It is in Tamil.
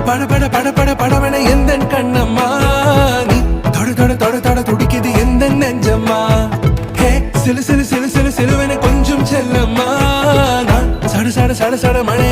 பட பட பட பட படவன எந்த கண்ணம்மா நீ தொட தொட தொட தொட துடிக்குது எந்த நெஞ்சம்மா ஹே சிலு சிலு சிலு சிலு சிலுவன கொஞ்சம் செல்லம்மா நான் சட சட சட சட மழை